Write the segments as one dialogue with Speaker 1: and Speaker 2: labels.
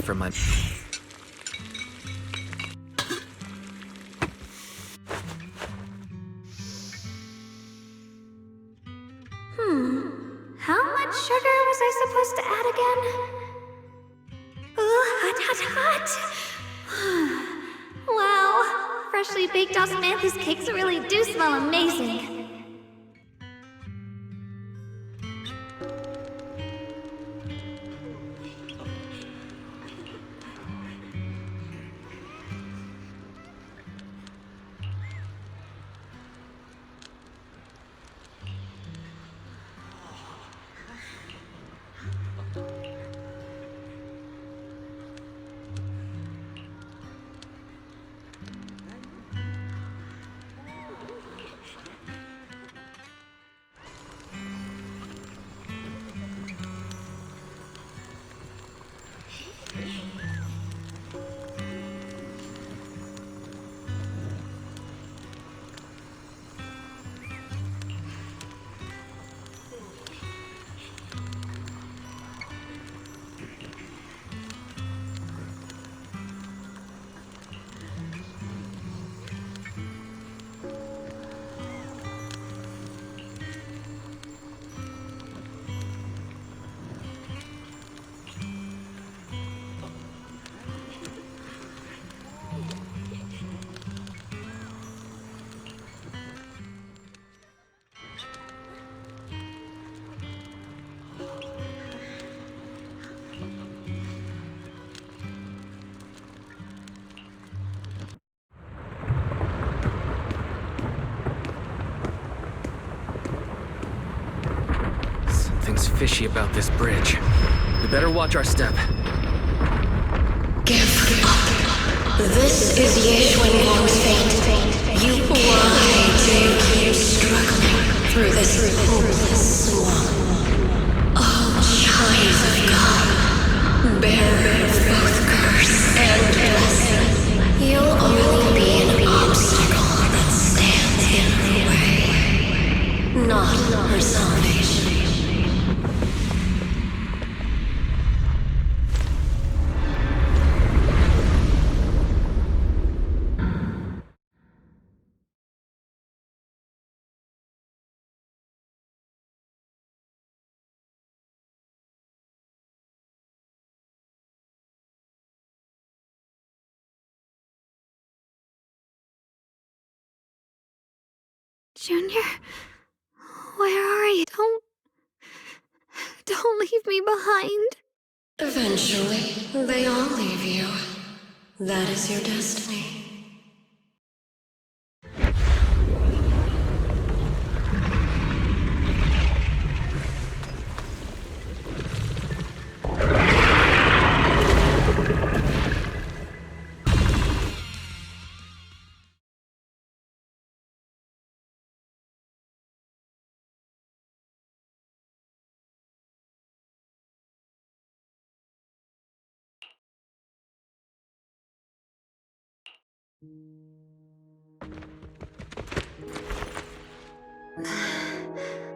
Speaker 1: for my...
Speaker 2: How much sugar was I supposed to add again? Ooh, hot, hot, hot! Wow, freshly baked osmanthus cakes really do smell amazing.
Speaker 1: Something's fishy about this bridge. We better watch our step.
Speaker 3: Give up. This is Yeshuan's fate. Why do you keep struggling through this hopeless swamp? Oh, child of God, bear both curse and blessing. You'll only be an obstacle that stands in her way, not her salvation.
Speaker 2: Junior, where are you? Don't leave me behind.
Speaker 3: Eventually, they all leave you. That is your destiny.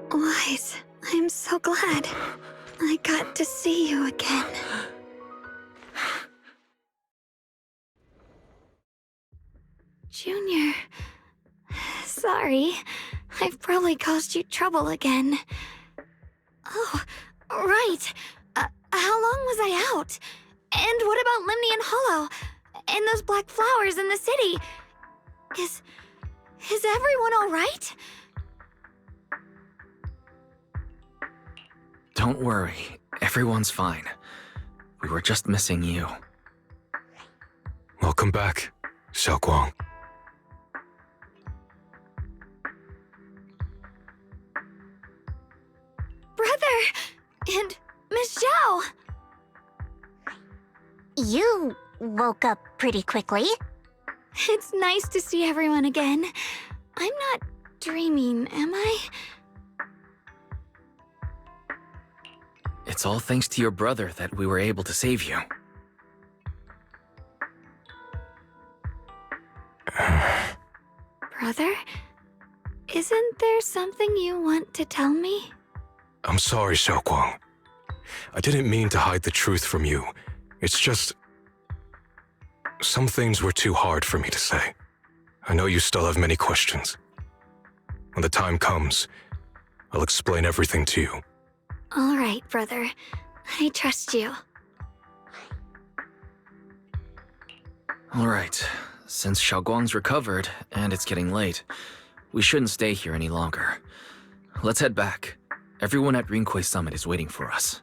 Speaker 2: Wise, I'm so glad I got to see you again. Junior, sorry. I've probably caused you trouble again. Oh, right. How long was I out? And what about Limnian Hollow? And those black flowers in the city? Is everyone all right?
Speaker 1: Don't worry. Everyone's fine. We were just missing you.
Speaker 4: Welcome back, Xiaoguang.
Speaker 2: Brother! And Miss Zhao!
Speaker 5: You woke up pretty quickly.
Speaker 2: It's nice to see everyone again. I'm not dreaming, am I?
Speaker 1: It's all thanks to your brother that we were able to save you.
Speaker 2: Brother? Isn't there something you want to tell me?
Speaker 4: I'm sorry, Xiaoguang. I didn't mean to hide the truth from you. It's just... some things were too hard for me to say. I know you still have many questions. When the time comes, I'll explain everything to you.
Speaker 2: All right, brother. I trust you.
Speaker 1: All right. Since Xiaoguang's recovered, and it's getting late, we shouldn't stay here any longer. Let's head back. Everyone at Rinkwei Summit is waiting for us.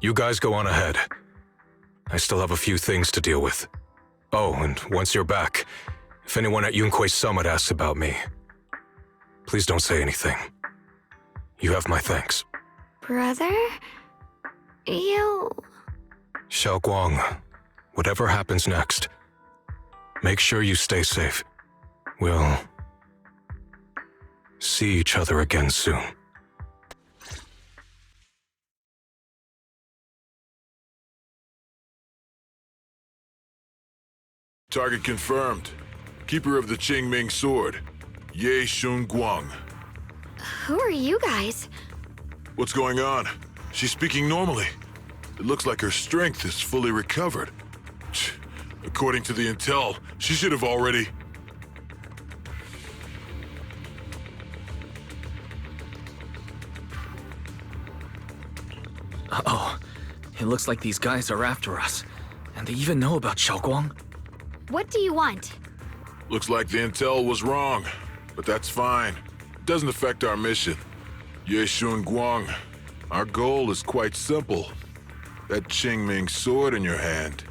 Speaker 4: You guys go on ahead. I still have a few things to deal with. Oh, and once you're back, if anyone at Yunkwei Summit asks about me, please don't say anything. You have my thanks.
Speaker 2: Brother? You...
Speaker 4: Xiaoguang, whatever happens next, make sure you stay safe. We'll see each other again soon.
Speaker 6: Target confirmed. Keeper of the Qingming Sword, Ye Shunguang.
Speaker 2: Who are you guys?
Speaker 6: What's going on? She's speaking normally. It looks like her strength is fully recovered. According to the intel, she should have already...
Speaker 1: Uh-oh. It looks like these guys are after us. And they even know about Xiaoguang.
Speaker 2: What do you want?
Speaker 6: Looks like the intel was wrong, but that's fine. It doesn't affect our mission. Ye Shunguang, our goal is quite simple. That Qingming sword in your hand.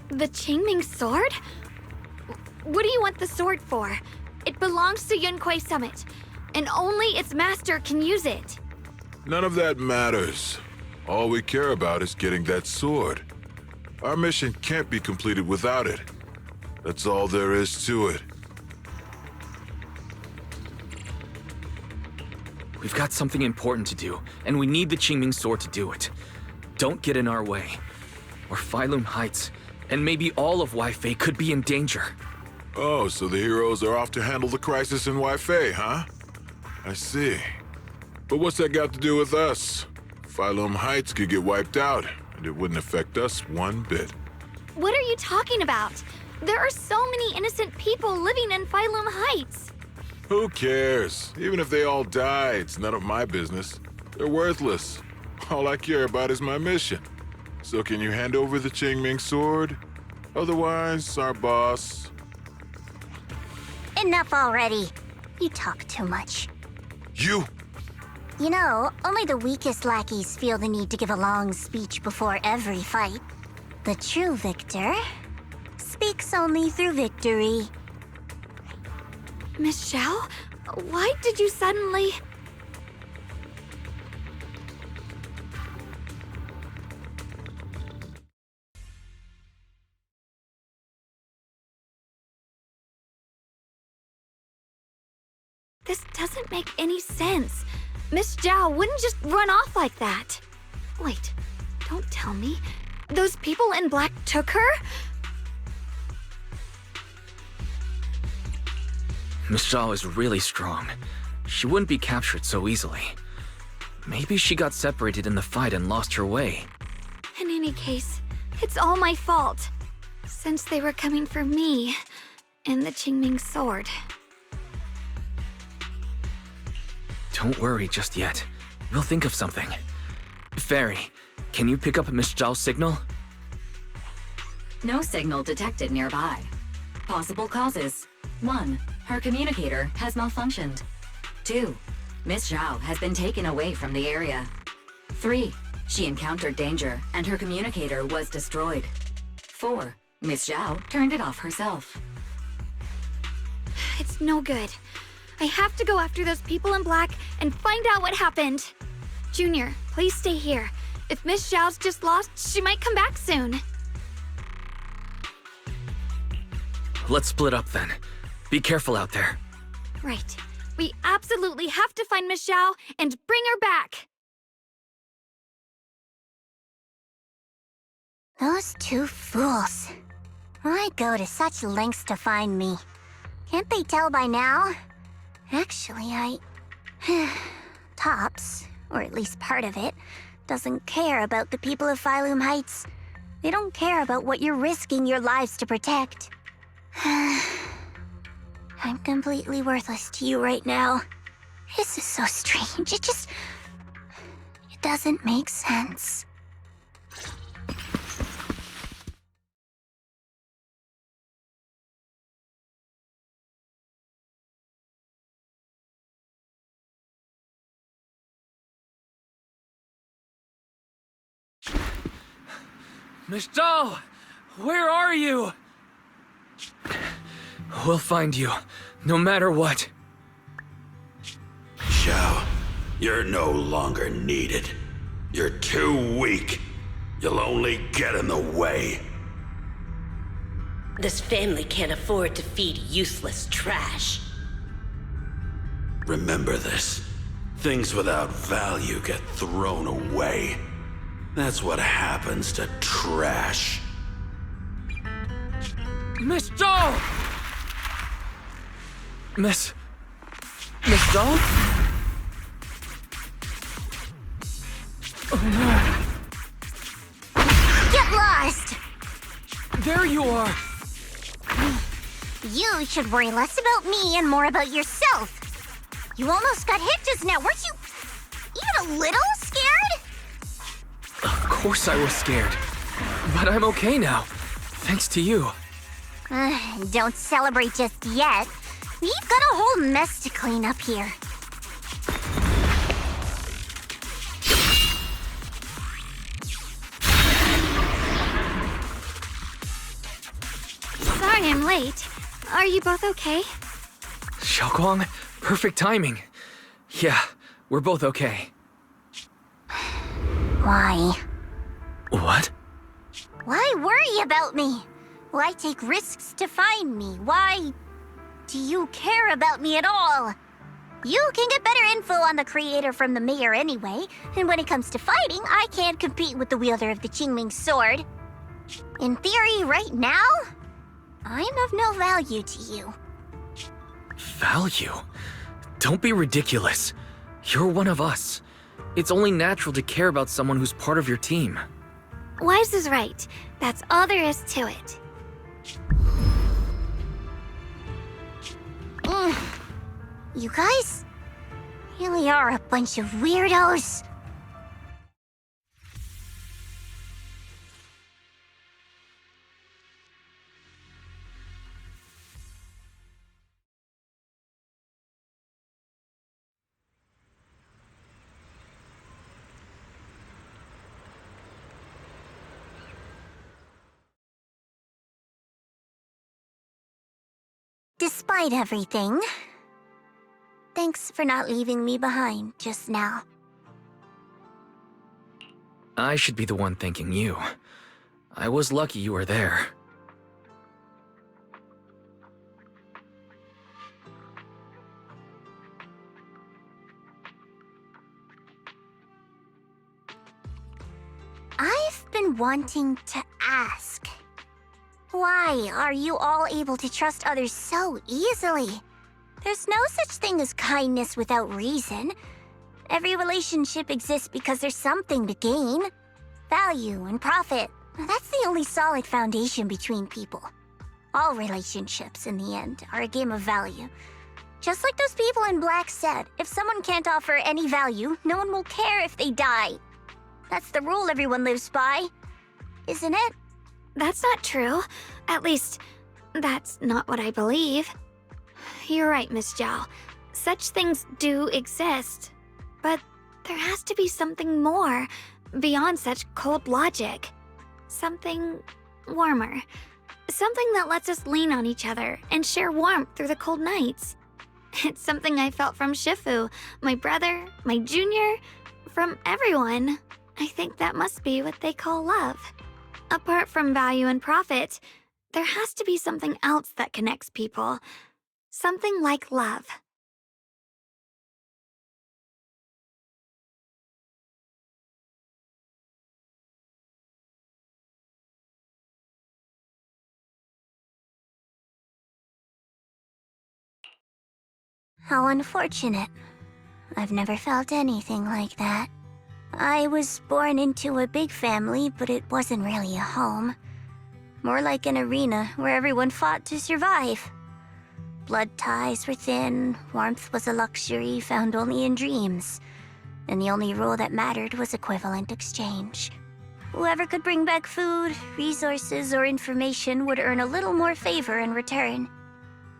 Speaker 2: The Qingming sword? What do you want the sword for? It belongs to Yunkwei Summit, and only its master can use it.
Speaker 6: None of that matters. All we care about is getting that sword. Our mission can't be completed without it. That's all there is to it.
Speaker 1: We've got something important to do, and we need the Qingming sword to do it. Don't get in our way, or Phylum Heights, and maybe all of Waifei could be in danger.
Speaker 6: Oh, so the heroes are off to handle the crisis in Waifei, huh? I see. But what's that got to do with us? Phylum Heights could get wiped out, and it wouldn't affect us one bit.
Speaker 2: What are you talking about? There are so many innocent people living in Phylum Heights.
Speaker 6: Who cares? Even if they all die, it's none of my business. They're worthless. All I care about is my mission. So can you hand over the Qingming sword? Otherwise, our boss...
Speaker 5: Enough already. You talk too much.
Speaker 6: You!
Speaker 5: You know, only the weakest lackeys feel the need to give a long speech before every fight. The true victor speaks only through victory.
Speaker 2: Miss Zhao? Why did you suddenly... This doesn't make any sense. Miss Zhao wouldn't just run off like that. Wait, don't tell me. Those people in black took her?
Speaker 1: Miss Zhao is really strong. She wouldn't be captured so easily. Maybe she got separated in the fight and lost her way.
Speaker 2: In any case, it's all my fault. Since they were coming for me and the Qingming sword.
Speaker 1: Don't worry just yet. We'll think of something. Fairy, can you pick up Miss Zhao's signal?
Speaker 7: No signal detected nearby. Possible causes. 1. Her communicator has malfunctioned. 2. Miss Zhao has been taken away from the area. 3. She encountered danger and her communicator was destroyed. 4. Miss Zhao turned it off herself.
Speaker 2: It's no good. I have to go after those people in black and find out what happened. Junior, please stay here. If Miss Zhao's just lost, she might come back soon.
Speaker 1: Let's split up then. Be careful out there.
Speaker 2: Right. We absolutely have to find Miss Zhao and bring her back.
Speaker 5: Those two fools. Why go to such lengths to find me? Can't they tell by now? Actually, Tops, or at least part of it, doesn't care about the people of Phylum Heights. They don't care about what you're risking your lives to protect. I'm completely worthless to you right now. This is so strange. It doesn't make sense.
Speaker 1: Miss Zhao! Where are you? We'll find you, no matter what.
Speaker 8: Xiao, you're no longer needed. You're too weak. You'll only get in the way.
Speaker 3: This family can't afford to feed useless trash.
Speaker 8: Remember this. Things without value get thrown away. That's what happens to trash.
Speaker 1: Miss Zhao! Miss Zhao? Oh no.
Speaker 5: Get lost!
Speaker 1: There you are!
Speaker 5: You should worry less about me and more about yourself. You almost got hit just now, weren't you even a little scared?
Speaker 1: Of course I was scared. But I'm okay now. Thanks to you.
Speaker 5: Don't celebrate just yet. We've got a whole mess to clean up here.
Speaker 2: Sorry I'm late. Are you both okay?
Speaker 1: Xiaoguang, perfect timing. Yeah, we're both okay.
Speaker 5: Why?
Speaker 1: What?
Speaker 5: Why worry about me? Why take risks to find me? Why do you care about me at all? You can get better info on the creator from the mayor anyway, and when it comes to fighting, I can't compete with the wielder of the Qingming sword. In theory, right now, I'm of no value to you.
Speaker 1: Value? Don't be ridiculous. You're one of us. It's only natural to care about someone who's part of your team.
Speaker 2: Wise is right. That's all there is to it.
Speaker 5: You guys really are a bunch of weirdos. Despite everything, thanks for not leaving me behind just now.
Speaker 1: I should be the one thanking you. I was lucky you were there.
Speaker 5: I've been wanting to ask. Why are you all able to trust others so easily? There's no such thing as kindness without reason. Every relationship exists because there's something to gain. Value and profit. That's the only solid foundation between people. All relationships, in the end, are a game of value. Just like those people in Black said, if someone can't offer any value, no one will care if they die. That's the rule everyone lives by, isn't it?
Speaker 2: That's not true. At least, that's not what I believe. You're right, Miss Zhao. Such things do exist. But there has to be something more, beyond such cold logic. Something warmer. Something that lets us lean on each other and share warmth through the cold nights. It's something I felt from Shifu, my brother, my junior, from everyone. I think that must be what they call love. Apart from value and profit, there has to be something else that connects people. Something like love.
Speaker 5: How unfortunate. I've never felt anything like that. I was born into a big family, but it wasn't really a home. More like an arena where everyone fought to survive. Blood ties were thin, warmth was a luxury found only in dreams, and the only rule that mattered was equivalent exchange. Whoever could bring back food, resources, or information would earn a little more favor in return.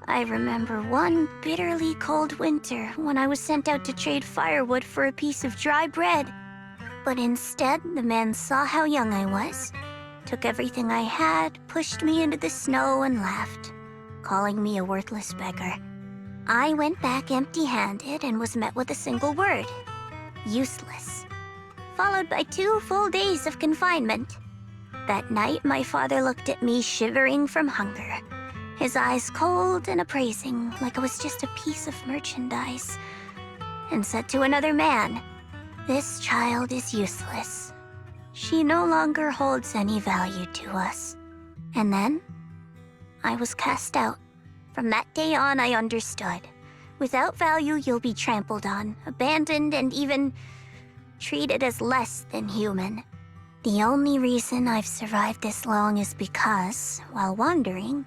Speaker 5: I remember one bitterly cold winter when I was sent out to trade firewood for a piece of dry bread. But instead, the man saw how young I was, took everything I had, pushed me into the snow, and left, calling me a worthless beggar. I went back empty-handed and was met with a single word: useless, followed by 2 full days of confinement. That night, my father looked at me shivering from hunger, his eyes cold and appraising like I was just a piece of merchandise, and said to another man, "This child is useless. She no longer holds any value to us." And then, I was cast out. From that day on, I understood. Without value, you'll be trampled on, abandoned, and even treated as less than human. The only reason I've survived this long is because, while wandering,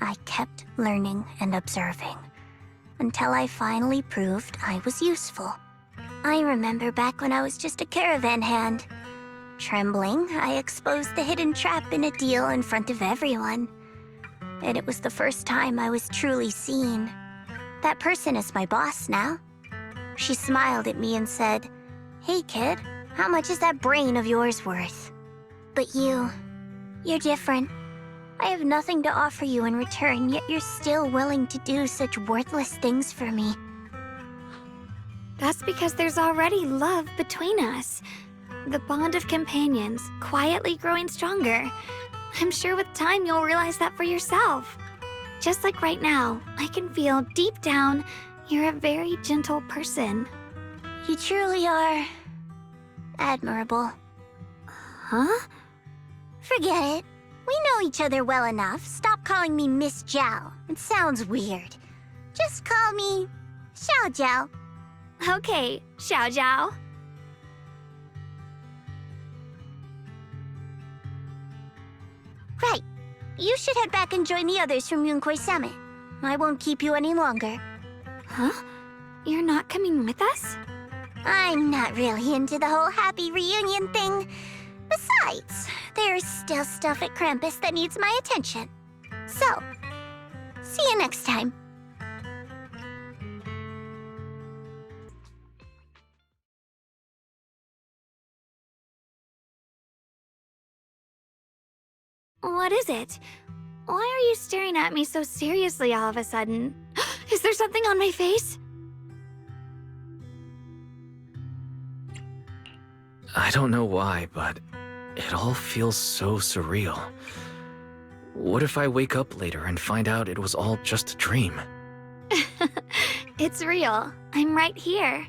Speaker 5: I kept learning and observing, until I finally proved I was useful. I remember back when I was just a caravan hand. Trembling, I exposed the hidden trap in a deal in front of everyone. And it was the first time I was truly seen. That person is my boss now. She smiled at me and said, "Hey kid, how much is that brain of yours worth?" But you're different. I have nothing to offer you in return, yet you're still willing to do such worthless things for me.
Speaker 2: That's because there's already love between us. The bond of companions, quietly growing stronger. I'm sure with time you'll realize that for yourself. Just like right now, I can feel deep down you're a very gentle person.
Speaker 5: You truly are admirable.
Speaker 2: Huh?
Speaker 5: Forget it. We know each other well enough. Stop calling me Miss Zhao. It sounds weird. Just call me Xiao Zhao.
Speaker 2: Okay, Xiao Zhao.
Speaker 5: Right. You should head back and join the others from Yunquei Summit. I won't keep you any longer.
Speaker 2: Huh? You're not coming with us?
Speaker 5: I'm not really into the whole happy reunion thing. Besides, there's still stuff at Krampus that needs my attention. So, see you next time.
Speaker 2: What is it? Why are you staring at me so seriously all of a sudden? Is there something on my face?
Speaker 1: I don't know why, but it all feels so surreal. What if I wake up later and find out it was all just a dream?
Speaker 2: It's real. I'm right here.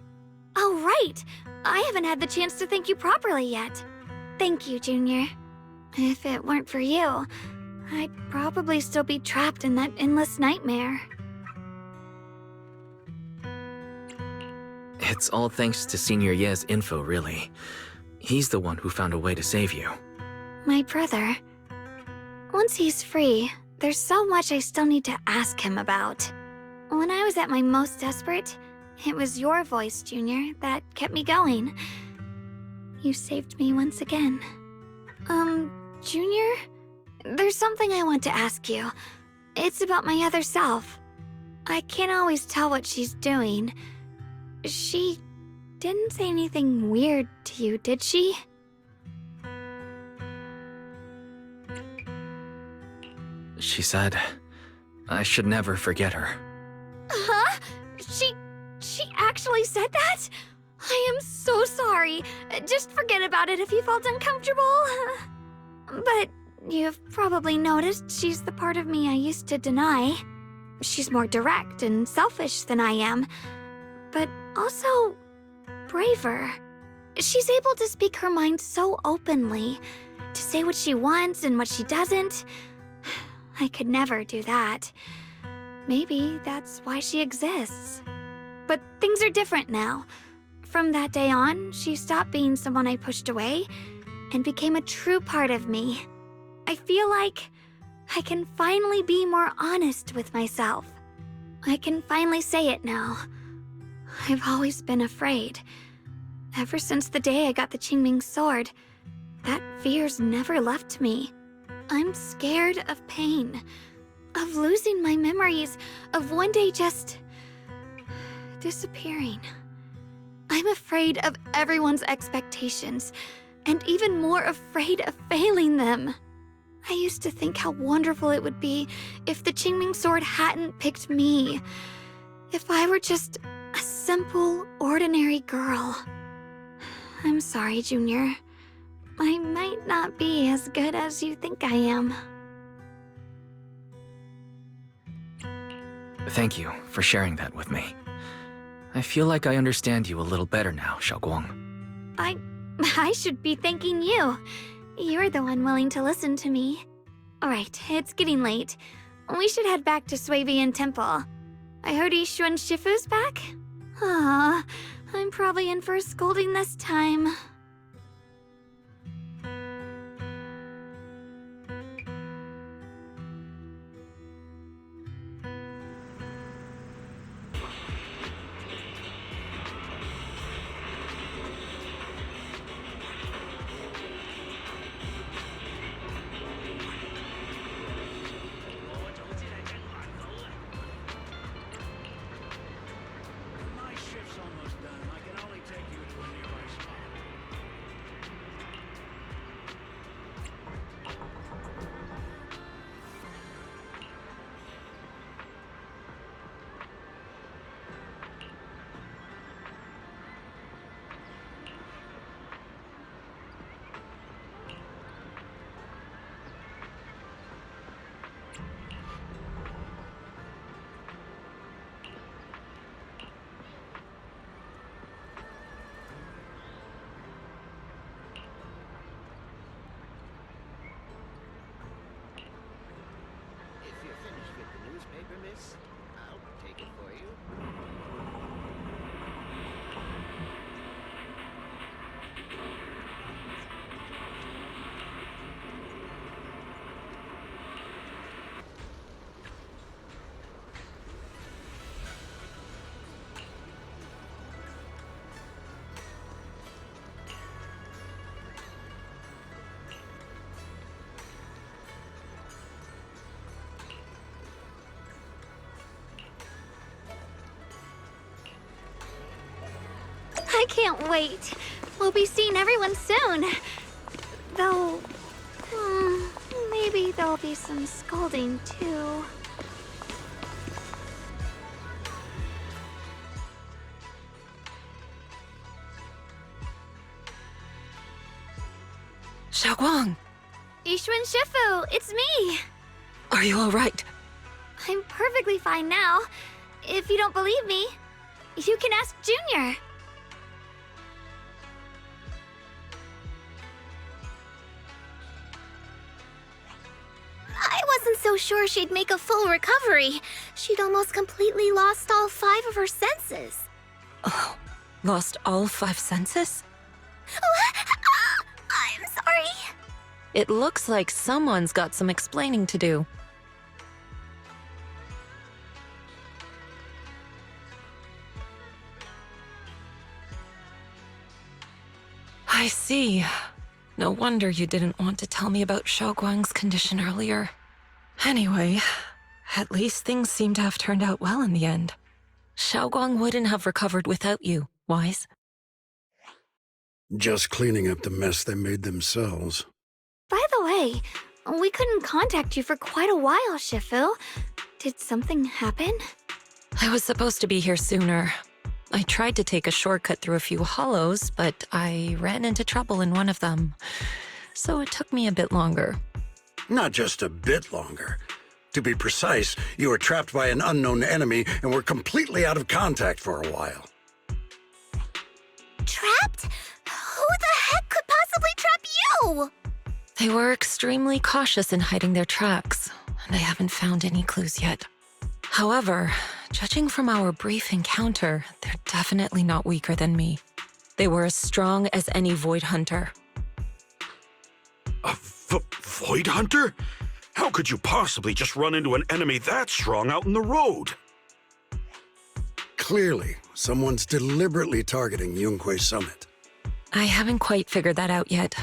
Speaker 2: Oh, right! I haven't had the chance to thank you properly yet. Thank you, Junior. If it weren't for you, I'd probably still be trapped in that endless nightmare.
Speaker 1: It's all thanks to Senior Ye's info, really. He's the one who found a way to save you.
Speaker 2: My brother. Once he's free, there's so much I still need to ask him about. When I was at my most desperate, it was your voice, Junior, that kept me going. You saved me once again. Junior? There's something I want to ask you. It's about my other self. I can't always tell what she's doing. She didn't say anything weird to you, did she?
Speaker 1: She said I should never forget her.
Speaker 2: Huh? She actually said that? I am so sorry. Just forget about it if you felt uncomfortable. But you've probably noticed she's the part of me I used to deny. She's more direct and selfish than I am, but also braver. She's able to speak her mind so openly, to say what she wants and what she doesn't. I could never do that. Maybe that's why she exists. But things are different now. From that day on, she stopped being someone I pushed away and became a true part of me. I feel like I can finally be more honest with myself. I can finally say it now. I've always been afraid. Ever since the day I got the Qingming sword, that fear's never left me. I'm scared of pain, of losing my memories, of one day just disappearing. I'm afraid of everyone's expectations, and even more afraid of failing them. I used to think how wonderful it would be if the Qingming sword hadn't picked me. If I were just a simple, ordinary girl. I'm sorry, Junior. I might not be as good as you think I am.
Speaker 1: Thank you for sharing that with me. I feel like I understand you a little better now, Xiaoguang.
Speaker 2: I should be thanking you. You're the one willing to listen to me. Alright, it's getting late. We should head back to Suavian Temple. I heard Yishuan Shifu's back? Aw, I'm probably in for a scolding this time.
Speaker 9: My shift's almost done. I can only take you to a nearby spot.
Speaker 10: If you're finished with the newspaper, miss, I'll take it for you.
Speaker 2: I can't wait. We'll be seeing everyone soon. Though, maybe there'll be some scolding too.
Speaker 3: Xiaoguang,
Speaker 2: Yishuan Shifu, it's me.
Speaker 3: are you all right?
Speaker 2: I'm perfectly fine now. If you don't believe me, you can ask Junior.
Speaker 5: I wasn't so sure she'd make a full recovery. She'd almost completely lost all 5 of her senses.
Speaker 3: Oh, lost all 5 senses?
Speaker 5: I'm sorry.
Speaker 3: It looks like someone's got some explaining to do. I see. No wonder you didn't want to tell me about Xiaoguang's condition earlier. Anyway, at least things seem to have turned out well in the end. Xiaoguang wouldn't have recovered without you, Wise.
Speaker 11: Just cleaning up the mess they made themselves.
Speaker 2: By the way, we couldn't contact you for quite a while, Shifu. Did something happen?
Speaker 3: I was supposed to be here sooner. I tried to take a shortcut through a few hollows, but I ran into trouble in one of them. So it took me a bit longer.
Speaker 11: Not just a bit longer. To be precise, you were trapped by an unknown enemy and were completely out of contact for a while.
Speaker 5: Trapped? Who the heck could possibly trap you?
Speaker 3: They were extremely cautious in hiding their tracks, and I haven't found any clues yet. However, judging from our brief encounter, they're definitely not weaker than me.
Speaker 12: They were as strong as any Void Hunter.
Speaker 8: A Void Hunter? How could you possibly just run into an enemy that strong out in the road?
Speaker 11: Clearly, someone's deliberately targeting Yunquei Summit.
Speaker 12: I haven't quite figured that out yet,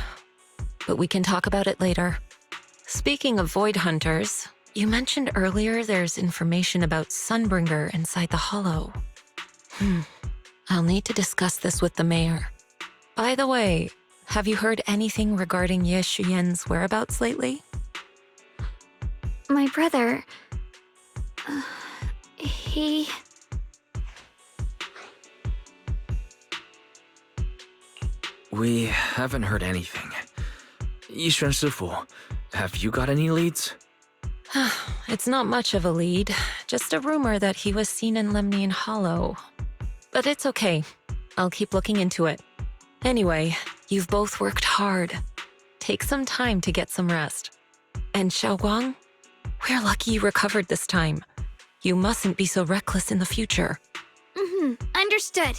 Speaker 12: but we can talk about it later. Speaking of Void Hunters, you mentioned earlier there's information about Sunbringer inside the Hollow. I'll need to discuss this with the mayor. By the way, have you heard anything regarding Ye Shuyen's whereabouts lately?
Speaker 2: My brother... he...
Speaker 1: We haven't heard anything. Yishuan Shifu, have you got any leads?
Speaker 12: It's not much of a lead, just a rumor that he was seen in Lemnian Hollow. But it's okay. I'll keep looking into it. Anyway, you've both worked hard. Take some time to get some rest. And Xiaoguang, we're lucky you recovered this time. You mustn't be so reckless in the future.
Speaker 2: Understood.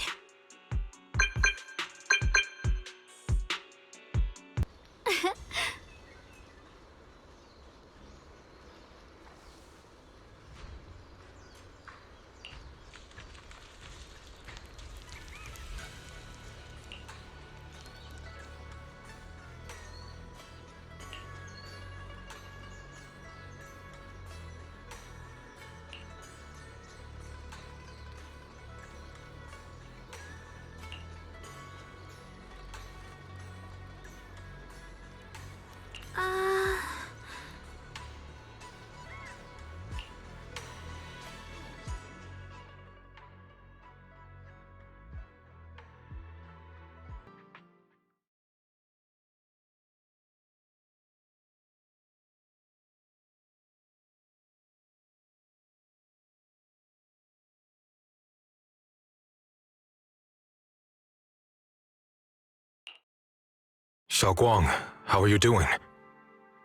Speaker 4: Xiaoguang, how are you doing?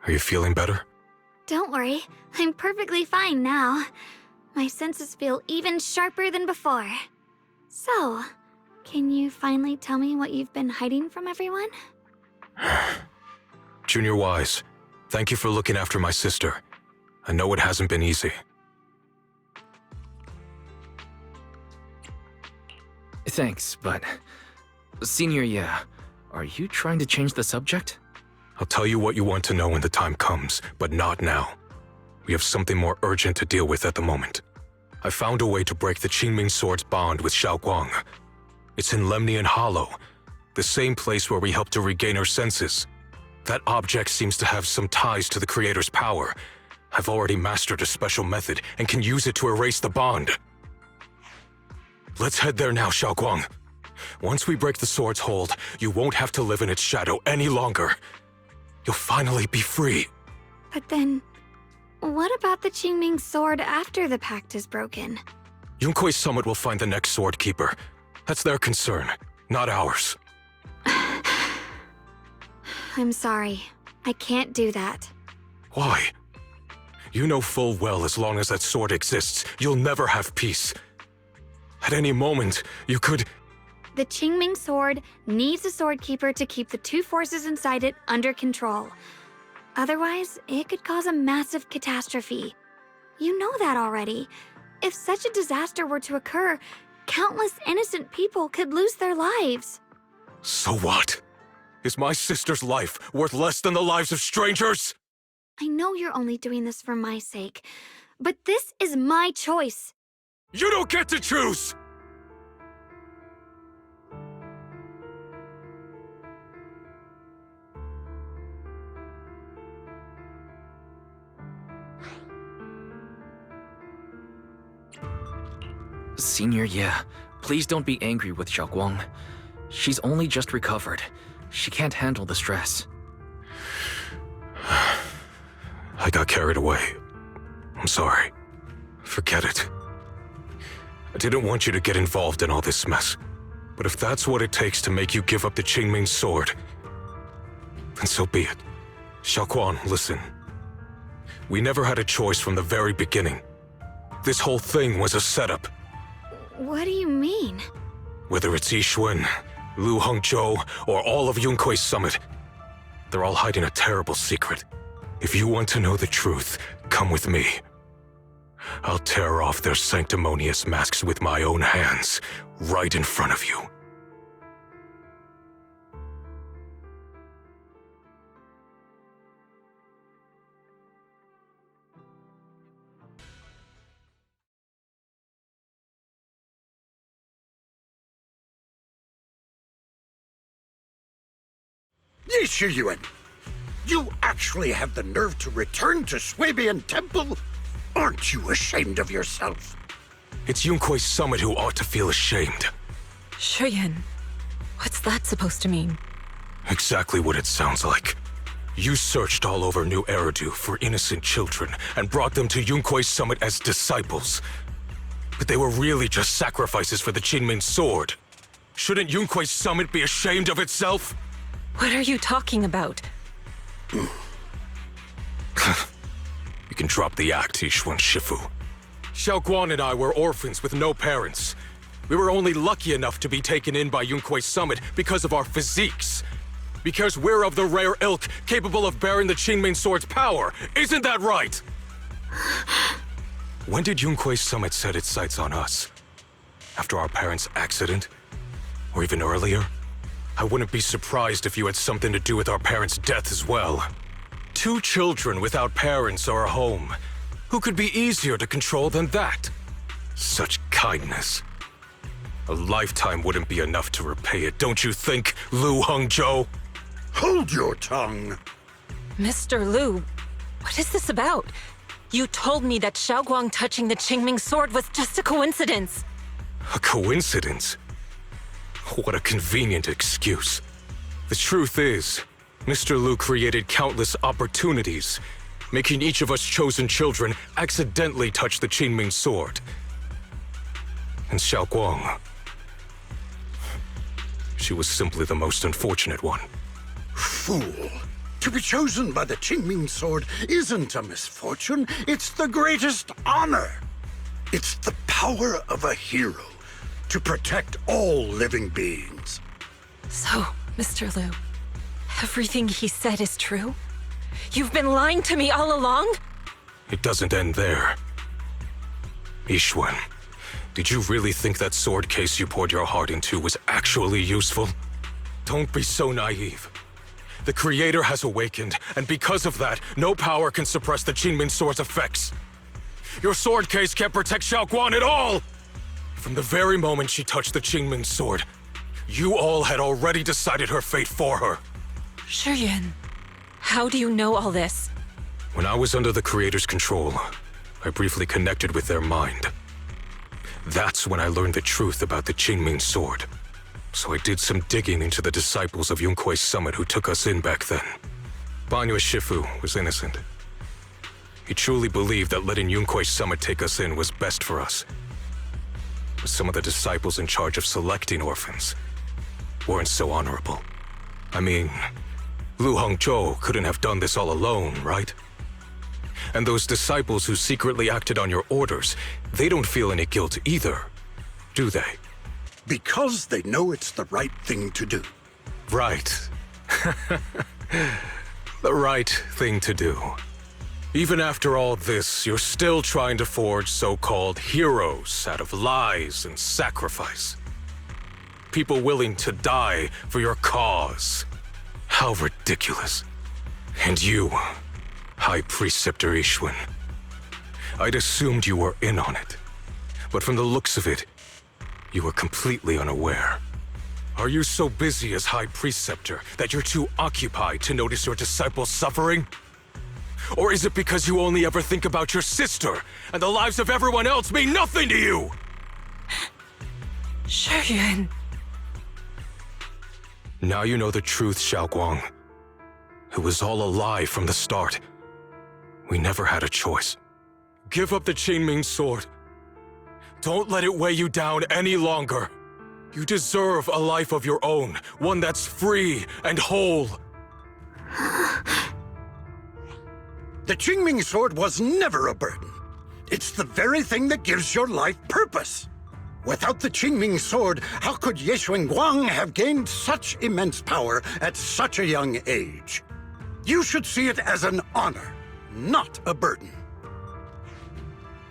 Speaker 4: Are you feeling better?
Speaker 2: Don't worry, I'm perfectly fine now. My senses feel even sharper than before. So, can you finally tell me what you've been hiding from everyone?
Speaker 4: Junior Wise, thank you for looking after my sister. I know it hasn't been easy.
Speaker 1: Thanks, but... Senior Ye, are you trying to change the subject?
Speaker 4: I'll tell you what you want to know when the time comes, but not now. We have something more urgent to deal with at the moment. I found a way to break the Qingming Sword's bond with Xiaoguang. It's in Lemnian Hollow, the same place where we helped to regain her senses. That object seems to have some ties to the Creator's power. I've already mastered a special method and can use it to erase the bond. Let's head there now, Xiaoguang. Once we break the sword's hold, you won't have to live in its shadow any longer. You'll finally be free.
Speaker 2: But then, what about the Qingming Sword after the pact is broken?
Speaker 4: Yunquei Summit will find the next Sword Keeper. That's their concern, not ours.
Speaker 2: I'm sorry. I can't do that.
Speaker 4: Why? You know full well as long as that sword exists, you'll never have peace. At any moment, you could...
Speaker 2: The Qingming Sword needs a Sword Keeper to keep the two forces inside it under control. Otherwise, it could cause a massive catastrophe. You know that already. If such a disaster were to occur, countless innocent people could lose their lives.
Speaker 4: So what? Is my sister's life worth less than the lives of strangers?
Speaker 2: I know you're only doing this for my sake, but this is my choice.
Speaker 4: You don't get to choose!
Speaker 1: Senior Ye, please don't be angry with Xiaoguang. She's only just recovered. She can't handle the stress.
Speaker 4: I got carried away. I'm sorry. Forget it. I didn't want you to get involved in all this mess. But if that's what it takes to make you give up the Qingming Sword, then so be it. Xiaoguang, listen. We never had a choice from the very beginning. This whole thing was a setup.
Speaker 2: What do you mean?
Speaker 4: Whether it's Yishuan, Lu Hongzhou, or all of Yunkui's summit. They're all hiding a terrible secret. If you want to know the truth, come with me. I'll tear off their sanctimonious masks with my own hands, right in front of you.
Speaker 11: Yi Shiyuan, you actually have the nerve to return to Swabian Temple? Aren't you ashamed of yourself?
Speaker 4: It's Yunkui's summit who ought to feel ashamed.
Speaker 12: Shuyan, what's that supposed to mean?
Speaker 4: Exactly what it sounds like. You searched all over New Eridu for innocent children and brought them to Yunkui's summit as disciples. But they were really just sacrifices for the Qingming sword. Shouldn't Yunkui's summit be ashamed of itself?
Speaker 12: What are you talking about?
Speaker 4: You can drop the act, Yishuan Shifu. Xiaoguang and I were orphans with no parents. We were only lucky enough to be taken in by Yunkui's summit because of our physiques. Because we're of the rare ilk capable of bearing the Qingming sword's power. Isn't that right? When did Yunkui's summit set its sights on us? After our parents' accident? Or even earlier? I wouldn't be surprised if you had something to do with our parents' death as well. 2 children without parents or a home. Who could be easier to control than that? Such kindness. A lifetime wouldn't be enough to repay it, don't you think, Lu Hongzhou?
Speaker 11: Hold your tongue.
Speaker 12: Mr. Lu, what is this about? You told me that Xiaoguang touching the Qingming sword was just a coincidence.
Speaker 4: A coincidence? What a convenient excuse. The truth is, Mr. Lu created countless opportunities, making each of us chosen children accidentally touch the Qingming sword. And Xiaoguang, she was simply the most unfortunate one.
Speaker 11: Fool. To be chosen by the Qingming sword isn't a misfortune, it's the greatest honor. It's the power of a hero to protect all living beings.
Speaker 12: So, Mr. Lu, everything he said is true? You've been lying to me all along?
Speaker 4: It doesn't end there. Yishuan, did you really think that sword case you poured your heart into was actually useful? Don't be so naive. The Creator has awakened, and because of that, no power can suppress the Qingming sword's effects. Your sword case can't protect Xiaoguang at all! From the very moment she touched the Qingming sword, you all had already decided her fate for her.
Speaker 12: Shuyan, how do you know all this?
Speaker 4: When I was under the Creator's control, I briefly connected with their mind. That's when I learned the truth about the Qingming sword. So I did some digging into the disciples of Yunkui's summit who took us in back then. Banyue Shifu was innocent. He truly believed that letting Yunkui's summit take us in was best for us. But some of the disciples in charge of selecting orphans weren't so honorable. I mean, Lu Hongzhou couldn't have done this all alone, right? And those disciples who secretly acted on your orders, they don't feel any guilt either, do they?
Speaker 11: Because they know it's the right thing to do.
Speaker 4: Right. The right thing to do. Even after all this, you're still trying to forge so-called heroes out of lies and sacrifice. People willing to die for your cause. How ridiculous. And you, High Preceptor Yishuan. I'd assumed you were in on it. But from the looks of it, you were completely unaware. Are you so busy as High Preceptor that you're too occupied to notice your disciples suffering? Or is it because you only ever think about your sister, and the lives of everyone else mean nothing to you?
Speaker 12: Shuyan.
Speaker 4: Now you know the truth, Xiaoguang. It was all a lie from the start. We never had a choice. Give up the Qingming sword. Don't let it weigh you down any longer. You deserve a life of your own, one that's free and whole.
Speaker 11: The Qingming sword was never a burden. It's the very thing that gives your life purpose. Without the Qingming sword, how could Ye Guang have gained such immense power at such a young age? You should see it as an honor, not a burden.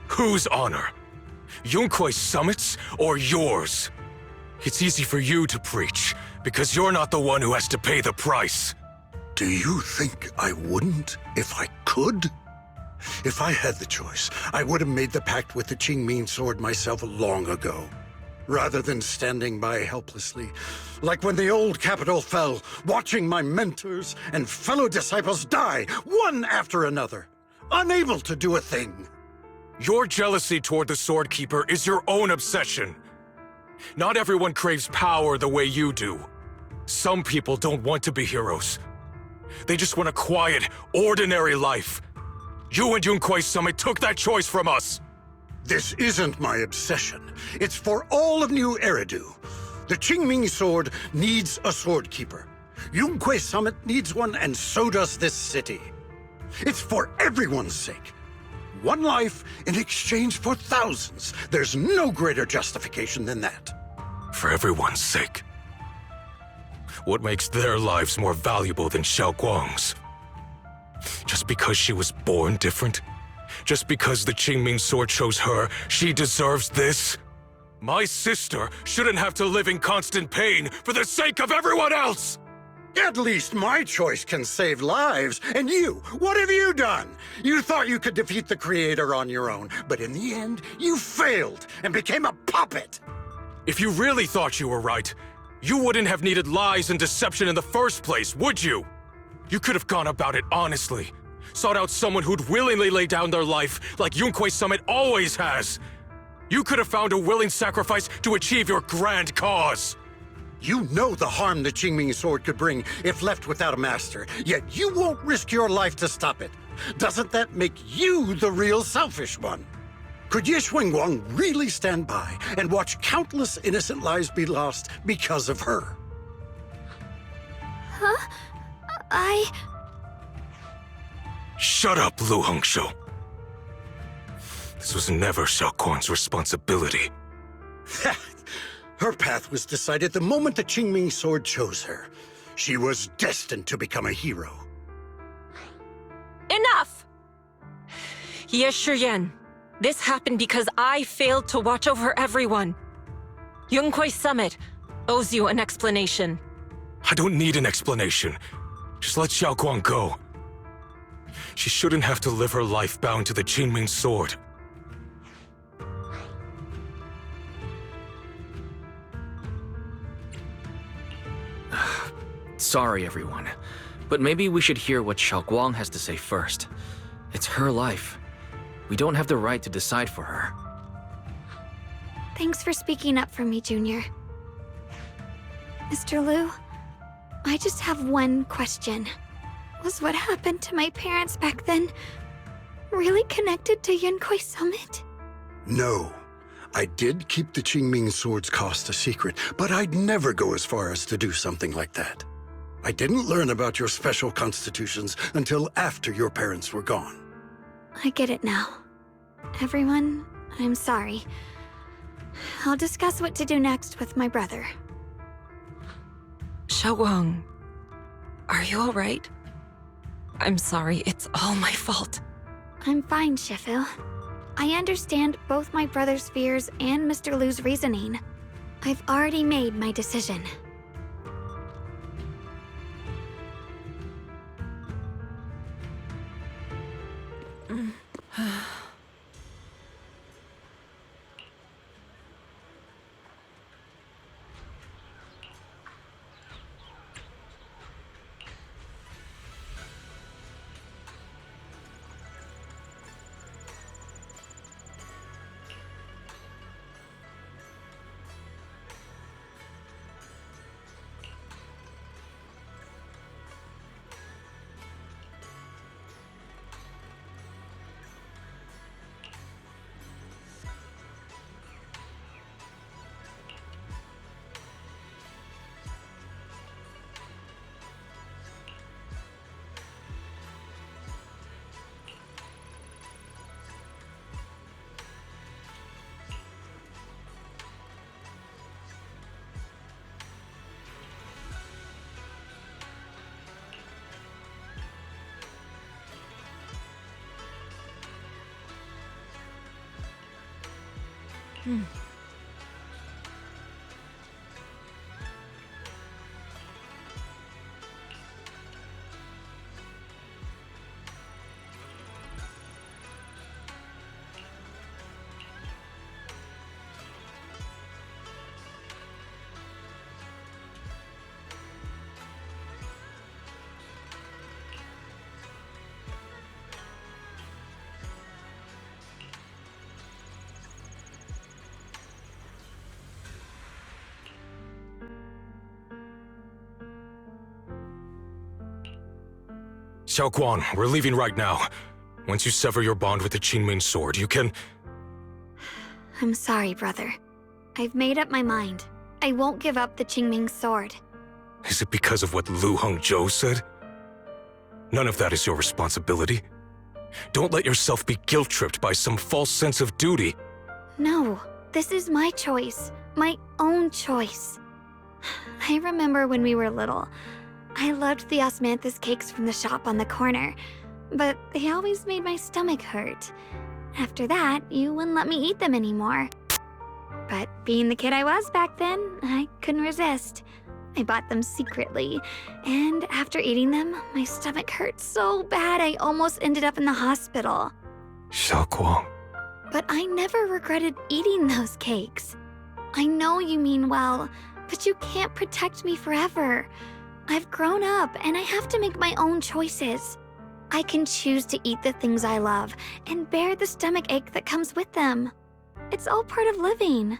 Speaker 4: Whose honor? Yunquei Summit's or yours? It's easy for you to preach, because you're not the one who has to pay the price.
Speaker 11: Do you think I wouldn't if I could? If I had the choice, I would have made the pact with the Qingming sword myself long ago, rather than standing by helplessly, like when the old capital fell, watching my mentors and fellow disciples die, one after another, unable to do a thing.
Speaker 4: Your jealousy toward the Sword Keeper is your own obsession. Not everyone craves power the way you do. Some people don't want to be heroes. They just want a quiet, ordinary life. You and Yunquei Summit took that choice from us!
Speaker 11: This isn't my obsession. It's for all of New Eridu. The Qingming sword needs a sword keeper. Yunquei Summit needs one, and so does this city. It's for everyone's sake. One life in exchange for thousands. There's no greater justification than that.
Speaker 4: For everyone's sake. What makes their lives more valuable than Xiao Guang's? Just because she was born different? Just because the Qingming sword chose her, she deserves this? My sister shouldn't have to live in constant pain for the sake of everyone else!
Speaker 11: At least my choice can save lives. And you, what have you done? You thought you could defeat the Creator on your own, but in the end, you failed and became a puppet.
Speaker 4: If you really thought you were right, you wouldn't have needed lies and deception in the first place, would you? You could have gone about it honestly. Sought out someone who'd willingly lay down their life like Yunquei Summit always has. You could have found a willing sacrifice to achieve your grand cause.
Speaker 11: You know the harm the Qingming sword could bring if left without a master, yet you won't risk your life to stop it. Doesn't that make you the real selfish one? Could Ye Guang really stand by and watch countless innocent lives be lost because of her?
Speaker 2: Huh?
Speaker 4: Shut up, Lu Hongshou. This was never Xiao Guang's responsibility.
Speaker 11: Her path was decided the moment the Qingming sword chose her. She was destined to become a hero.
Speaker 12: Enough! Ye Shiyan, this happened because I failed to watch over everyone. Yunquei Summit owes you an explanation.
Speaker 4: I don't need an explanation. Just let Xiao Guang go. She shouldn't have to live her life bound to the Qingming sword.
Speaker 1: Sorry, everyone. But maybe we should hear what Xiao Guang has to say first. It's her life. We don't have the right to decide for her.
Speaker 2: Thanks for speaking up for me, Junior. Mr. Liu, I just have one question. Was what happened to my parents back then really connected to Yunquei Summit?
Speaker 11: No. I did keep the Qingming sword's cost a secret, but I'd never go as far as to do something like that. I didn't learn about your special constitutions until after your parents were gone.
Speaker 2: I get it now. Everyone, I'm sorry. I'll discuss what to do next with my brother.
Speaker 12: Xiao Guang, are you all right? I'm sorry, it's all my fault.
Speaker 2: I'm fine, Shifu. I understand both my brother's fears and Mr. Liu's reasoning. I've already made my decision.
Speaker 4: Xiaoguang, we're leaving right now. Once you sever your bond with the Qingming sword, you can...
Speaker 2: I'm sorry, brother. I've made up my mind. I won't give up the Qingming sword.
Speaker 4: Is it because of what Lu Hongzhou said? None of that is your responsibility. Don't let yourself be guilt-tripped by some false sense of duty.
Speaker 2: No, this is my choice. My own choice. I remember when we were little. I loved the osmanthus cakes from the shop on the corner, but they always made my stomach hurt. After that, you wouldn't let me eat them anymore. But being the kid I was back then, I couldn't resist. I bought them secretly, and after eating them, my stomach hurt so bad I almost ended up in the hospital.
Speaker 4: Xiaoguang.
Speaker 2: But I never regretted eating those cakes. I know you mean well, but you can't protect me forever. I've grown up, and I have to make my own choices. I can choose to eat the things I love and bear the stomach ache that comes with them. It's all part of living.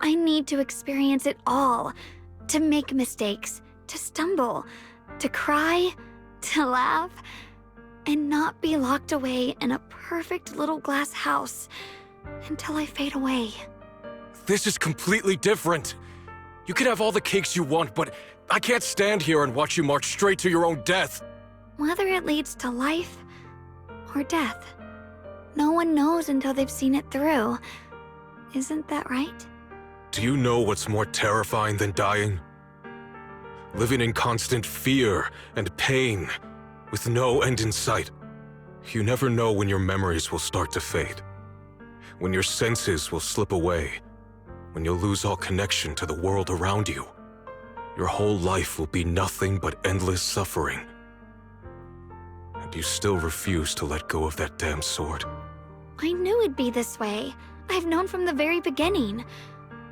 Speaker 2: I need to experience it all, to make mistakes, to stumble, to cry, to laugh, and not be locked away in a perfect little glass house until I fade away.
Speaker 4: This is completely different. You can have all the cakes you want, but I can't stand here and watch you march straight to your own death.
Speaker 2: Whether it leads to life or death, no one knows until they've seen it through. Isn't that right?
Speaker 4: Do you know what's more terrifying than dying? Living in constant fear and pain, with no end in sight. You never know when your memories will start to fade, when your senses will slip away, when you'll lose all connection to the world around you. Your whole life will be nothing but endless suffering. And you still refuse to let go of that damn sword.
Speaker 2: I knew it'd be this way. I've known from the very beginning.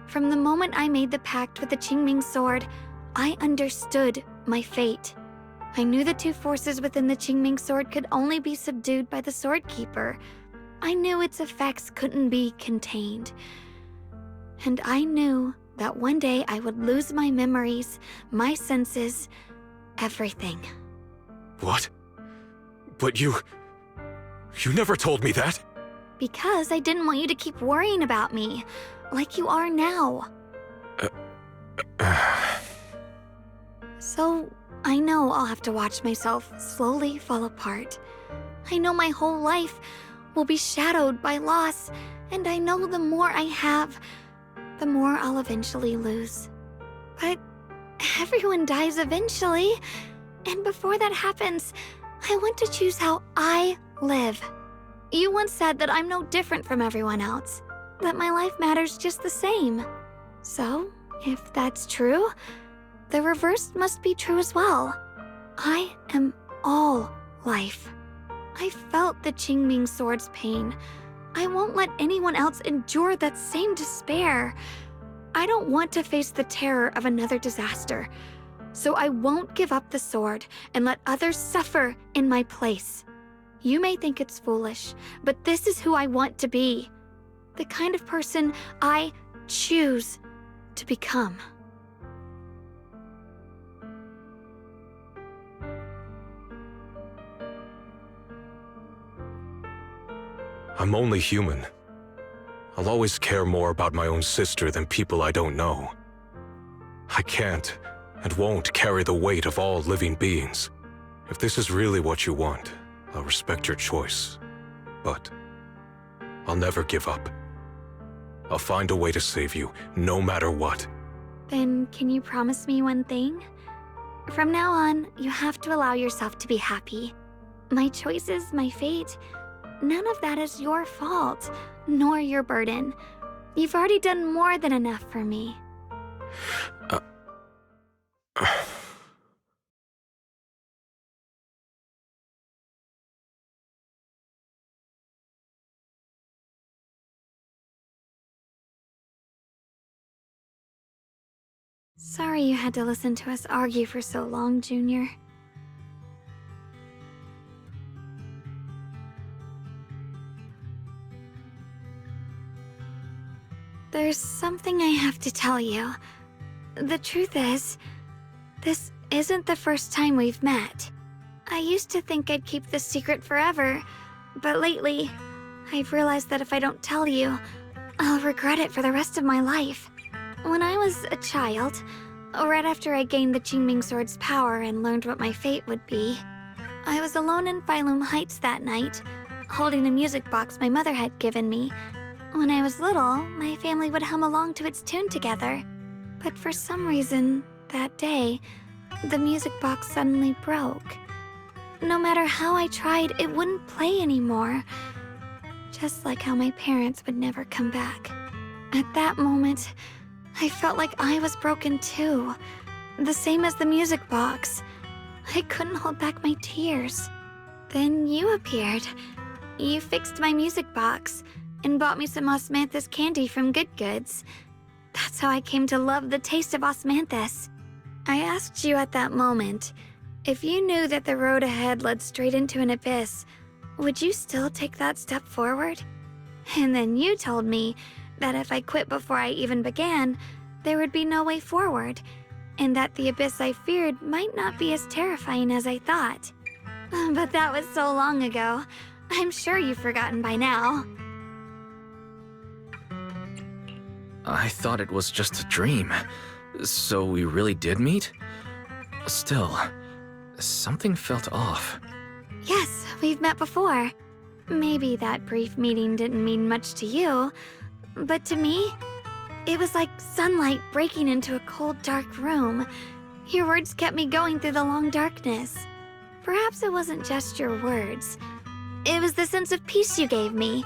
Speaker 2: From the moment I made the pact with the Qingming sword, I understood my fate. I knew the two forces within the Qingming sword could only be subdued by the sword keeper. I knew its effects couldn't be contained. And I knew that one day I would lose my memories, my senses, everything.
Speaker 4: What? But you never told me that.
Speaker 2: Because I didn't want you to keep worrying about me, like you are now. So, I know I'll have to watch myself slowly fall apart. I know my whole life will be shadowed by loss, and I know the more I have, the more I'll eventually lose. But everyone dies eventually, and before that happens, I want to choose how I live. You once said that I'm no different from everyone else, that my life matters just the same. So, if that's true, the reverse must be true as well. I am all life. I felt the Qingming sword's pain. I won't let anyone else endure that same despair. I don't want to face the terror of another disaster, so I won't give up the sword and let others suffer in my place. You may think it's foolish, but this is who I want to be. The kind of person I choose to become.
Speaker 4: I'm only human. I'll always care more about my own sister than people I don't know. I can't and won't carry the weight of all living beings. If this is really what you want, I'll respect your choice. But I'll never give up. I'll find a way to save you, no matter what.
Speaker 2: Then can you promise me one thing? From now on, you have to allow yourself to be happy. My choices, my fate, none of that is your fault, nor your burden. You've already done more than enough for me. Sorry you had to listen to us argue for so long, Junior. There's something I have to tell you. The truth is, this isn't the first time we've met. I used to think I'd keep this secret forever, but lately, I've realized that if I don't tell you, I'll regret it for the rest of my life. When I was a child, right after I gained the Qingming Sword's power and learned what my fate would be, I was alone in Phylum Heights that night, holding a music box my mother had given me. When I was little, my family would hum along to its tune together. But for some reason, that day, the music box suddenly broke. No matter how I tried, it wouldn't play anymore. Just like how my parents would never come back. At that moment, I felt like I was broken too. The same as the music box. I couldn't hold back my tears. Then you appeared. You fixed my music box and bought me some osmanthus candy from Good Goods. That's how I came to love the taste of osmanthus. I asked you at that moment, if you knew that the road ahead led straight into an abyss, would you still take that step forward? And then you told me that if I quit before I even began, there would be no way forward, and that the abyss I feared might not be as terrifying as I thought. But that was so long ago. I'm sure you've forgotten by now.
Speaker 1: I thought it was just a dream. So we really did meet? Still, something felt off.
Speaker 2: Yes, we've met before. Maybe that brief meeting didn't mean much to you, but to me, it was like sunlight breaking into a cold, dark room. Your words kept me going through the long darkness. Perhaps it wasn't just your words. It was the sense of peace you gave me.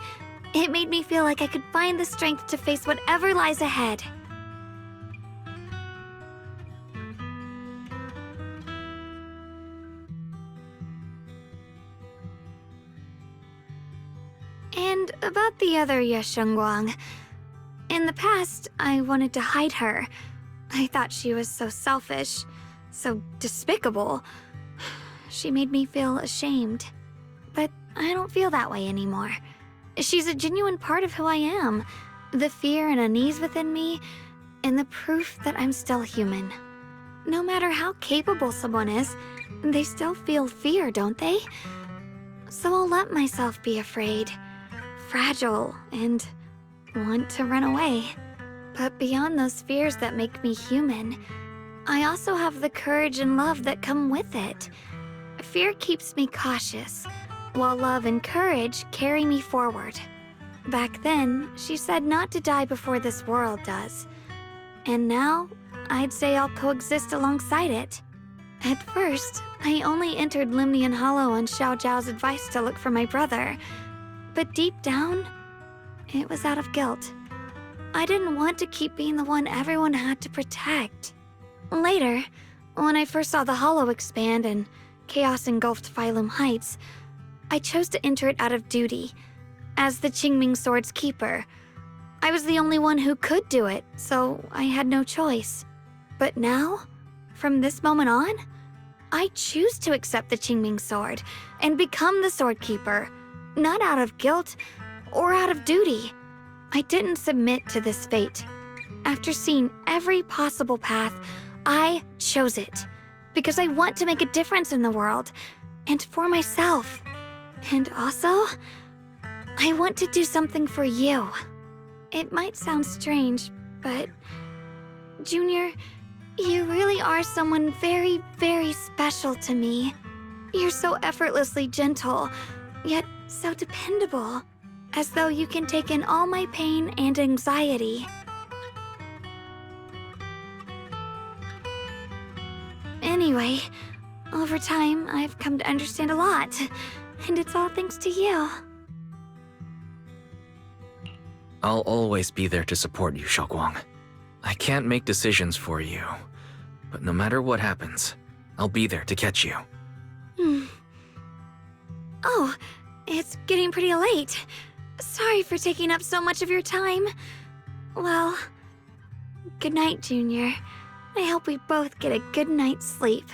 Speaker 2: It made me feel like I could find the strength to face whatever lies ahead. And about the other Yeshengguang. In the past, I wanted to hide her. I thought she was so selfish, so despicable. She made me feel ashamed. But I don't feel that way anymore. She's a genuine part of who I am. The fear and unease within me, and the proof that I'm still human. No matter how capable someone is, they still feel fear, don't they? So I'll let myself be afraid, fragile, and want to run away. But beyond those fears that make me human, I also have the courage and love that come with it. Fear keeps me cautious, while love and courage carry me forward. Back then, she said not to die before this world does. And now, I'd say I'll coexist alongside it. At first, I only entered Limnian Hollow on Xiao Zhao's advice to look for my brother. But deep down, it was out of guilt. I didn't want to keep being the one everyone had to protect. Later, when I first saw the Hollow expand and chaos engulfed Phylum Heights, I chose to enter it out of duty, as the Qingming Sword's keeper. I was the only one who could do it, so I had no choice. But now, from this moment on, I choose to accept the Qingming Sword and become the Sword Keeper, not out of guilt or out of duty. I didn't submit to this fate. After seeing every possible path, I chose it, because I want to make a difference in the world, and for myself. And also, I want to do something for you. It might sound strange, but Junior, you really are someone very, very special to me. You're so effortlessly gentle, yet so dependable, as though you can take in all my pain and anxiety. Anyway, over time, I've come to understand a lot. And it's all thanks to you.
Speaker 1: I'll always be there to support you, Xiaoguang. I can't make decisions for you, but no matter what happens, I'll be there to catch you.
Speaker 2: Oh, it's getting pretty late. Sorry for taking up so much of your time. Well, good night, Junior. I hope we both get a good night's sleep.